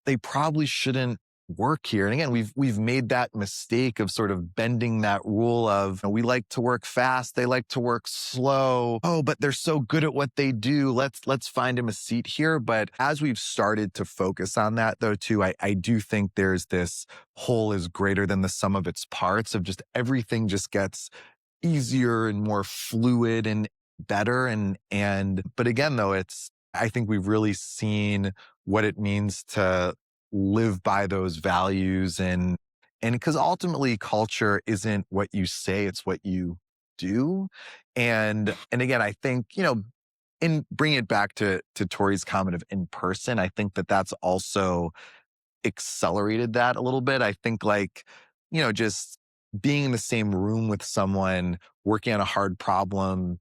they probably shouldn't work here. And again, we've made that mistake of sort of bending that rule of, we like to work fast, they like to work slow. Oh, but they're so good at what they do. Let's find them a seat here. But as we've started to focus on that though, too, I do think there's this whole is greater than the sum of its parts of just everything just gets easier and more fluid and better. But again, though, I think we've really seen what it means to live by those values and because ultimately culture isn't what you say, it's what you do. And again, I think, in bringing it back to Tori's comment of in person, I think that's also accelerated that a little bit. I think just being in the same room with someone working on a hard problem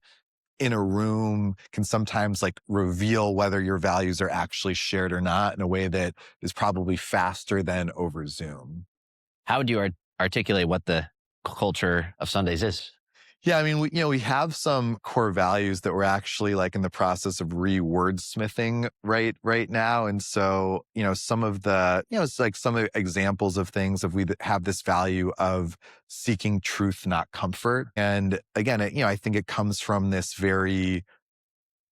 in a room can sometimes reveal whether your values are actually shared or not in a way that is probably faster than over Zoom. How would you articulate what the culture of Sundays is? Yeah, I mean, we have some core values that we're actually in the process of re-wordsmithing right now. And so, some of the, it's some of the examples of things we have this value of seeking truth, not comfort. And again, I think it comes from this very,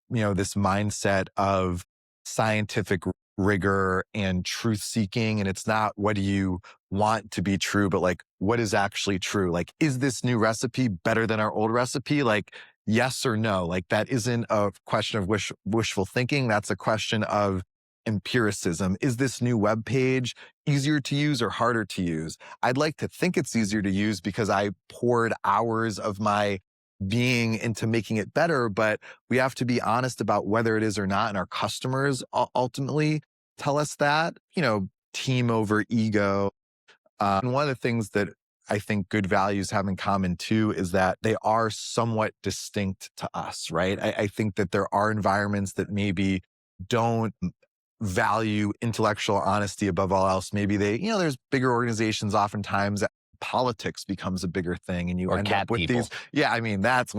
this mindset of scientific rigor and truth seeking. And it's not what do you want to be true, but what is actually true? Is this new recipe better than our old recipe? Yes or no? That isn't a question of wishful thinking. That's a question of empiricism. Is this new web page easier to use or harder to use? I'd like to think it's easier to use because I poured hours of my being into making it better, but we have to be honest about whether it is or not. And our customers ultimately tell us that, team over ego. And one of the things that I think good values have in common too is that they are somewhat distinct to us, right? I think that there are environments that maybe don't value intellectual honesty above all else. Maybe there's bigger organizations oftentimes that politics becomes a bigger thing and you end up with these. Yeah, I mean, that's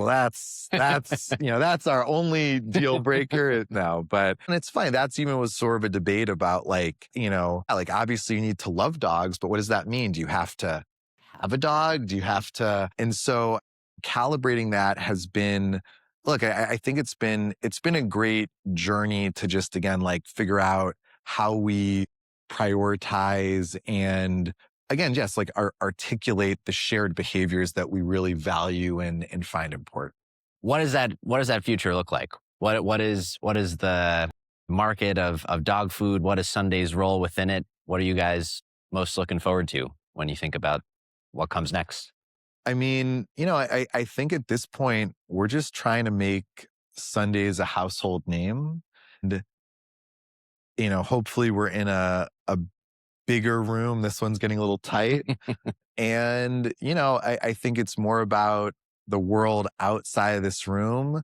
that's our only deal breaker now. But and it's funny, that's even was sort of a debate about obviously you need to love dogs, but what does that mean? Do you have to have a dog? Do you have to? And so calibrating that has been, look, I think it's been a great journey to just, again, figure out how we prioritize and, again, just articulate the shared behaviors that we really value and find important. What does that future look like? What is the market of dog food? What is Sunday's role within it? What are you guys most looking forward to when you think about what comes next? I mean, I think at this point, we're just trying to make Sundays a household name. And, hopefully we're in a bigger room. This one's getting a little tight. And, I think it's more about the world outside of this room.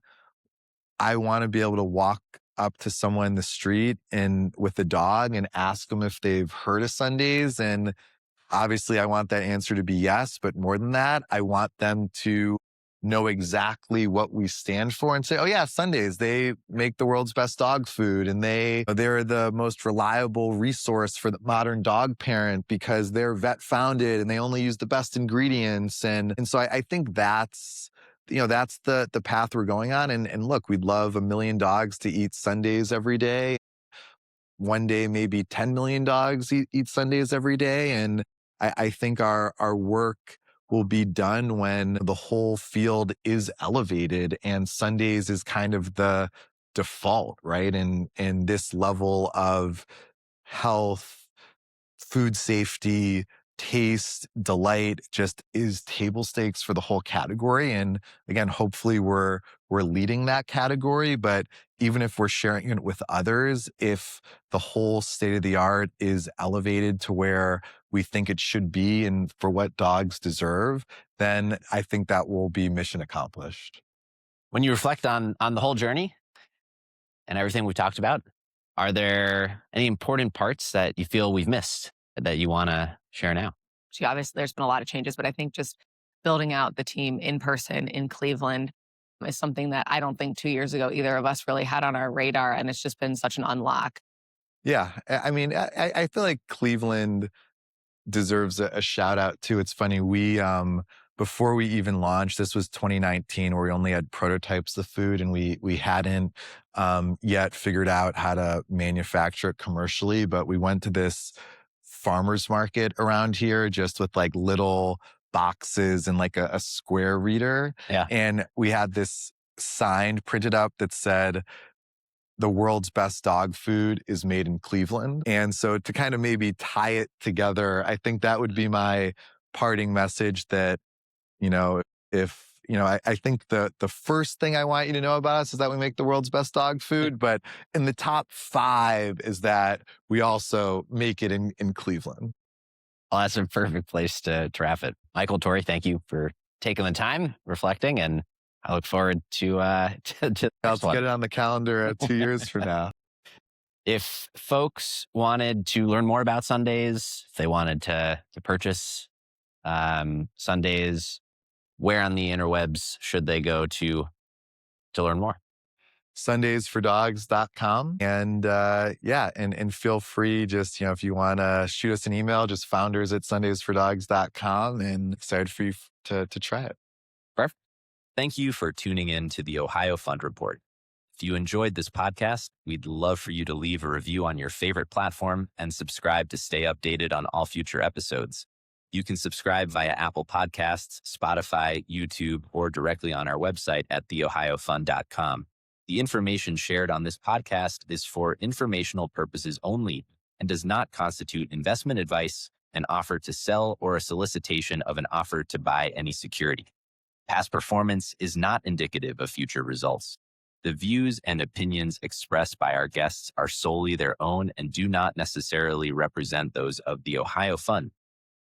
I want to be able to walk up to someone in the street and with a dog and ask them if they've heard of Sundays. And obviously I want that answer to be yes, but more than that, I want them to know exactly what we stand for and say, oh yeah, Sundays, they make the world's best dog food and they're the most reliable resource for the modern dog parent because they're vet founded and they only use the best ingredients. And so I think that's the path we're going on. And look, we'd love 1 million dogs to eat Sundays every day. One day, maybe 10 million dogs eat Sundays every day. And I think our work will be done when the whole field is elevated and Sundays is kind of the default, right? And this level of health, food safety, taste, delight just is table stakes for the whole category. And again, hopefully we're leading that category, but even if we're sharing it with others, if the whole state of the art is elevated to where we think it should be and for what dogs deserve, then I think that will be mission accomplished. When you reflect on the whole journey and everything we've talked about, are there any important parts that you feel we've missed that you want to share now? Obviously, there's been a lot of changes, but I think just building out the team in person in Cleveland is something that I don't think 2 years ago either of us really had on our radar. And it's just been such an unlock. Yeah. I mean, I feel like Cleveland deserves a shout out too. It's funny. Before we even launched, this was 2019, where we only had prototypes of food, and we hadn't yet figured out how to manufacture it commercially. But we went to this farmer's market around here, just with like little boxes and like a square reader. Yeah. And we had this sign printed up that said, "The world's best dog food is made in Cleveland." And so to kind of maybe tie it together, I think that would be my parting message, that, I think the first thing I want you to know about us is that we make the world's best dog food. But in the top 5 is that we also make it in Cleveland. Well, that's a perfect place to wrap it. Michael, Tory, thank you for taking the time, reflecting, and I look forward to the Let's next one. get it on the calendar 2 years from now. If folks wanted to learn more about Sundays, if they wanted to purchase Sundays, where on the interwebs should they go to learn more? Sundaysfordogs.com. And and feel free, just, if you want to shoot us an email, just founders@sundaysfordogs.com, and excited for you to try it. Perfect. Thank you for tuning in to the Ohio Fund Report. If you enjoyed this podcast, we'd love for you to leave a review on your favorite platform and subscribe to stay updated on all future episodes. You can subscribe via Apple Podcasts, Spotify, YouTube, or directly on our website at theohiofund.com. The information shared on this podcast is for informational purposes only and does not constitute investment advice, an offer to sell, or a solicitation of an offer to buy any security. Past performance is not indicative of future results. The views and opinions expressed by our guests are solely their own and do not necessarily represent those of the Ohio Fund.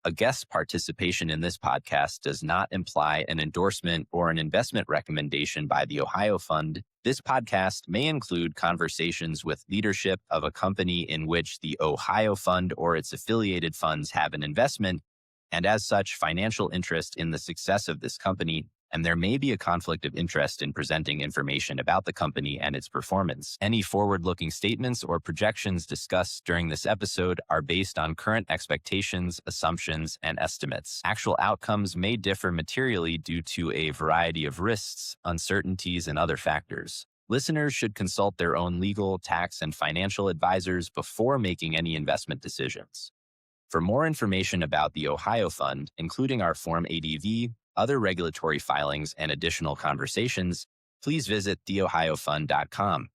A guest's participation in this podcast does not imply an endorsement or an investment recommendation by the Ohio Fund. This podcast may include conversations with leadership of a company in which the Ohio Fund or its affiliated funds have an investment, and as such, financial interest in the success of this company, and there may be a conflict of interest in presenting information about the company and its performance. Any forward-looking statements or projections discussed during this episode are based on current expectations, assumptions, and estimates. Actual outcomes may differ materially due to a variety of risks, uncertainties, and other factors. Listeners should consult their own legal, tax, and financial advisors before making any investment decisions. For more information about the Ohio Fund, including our Form ADV, other regulatory filings, and additional conversations, please visit theohiofund.com.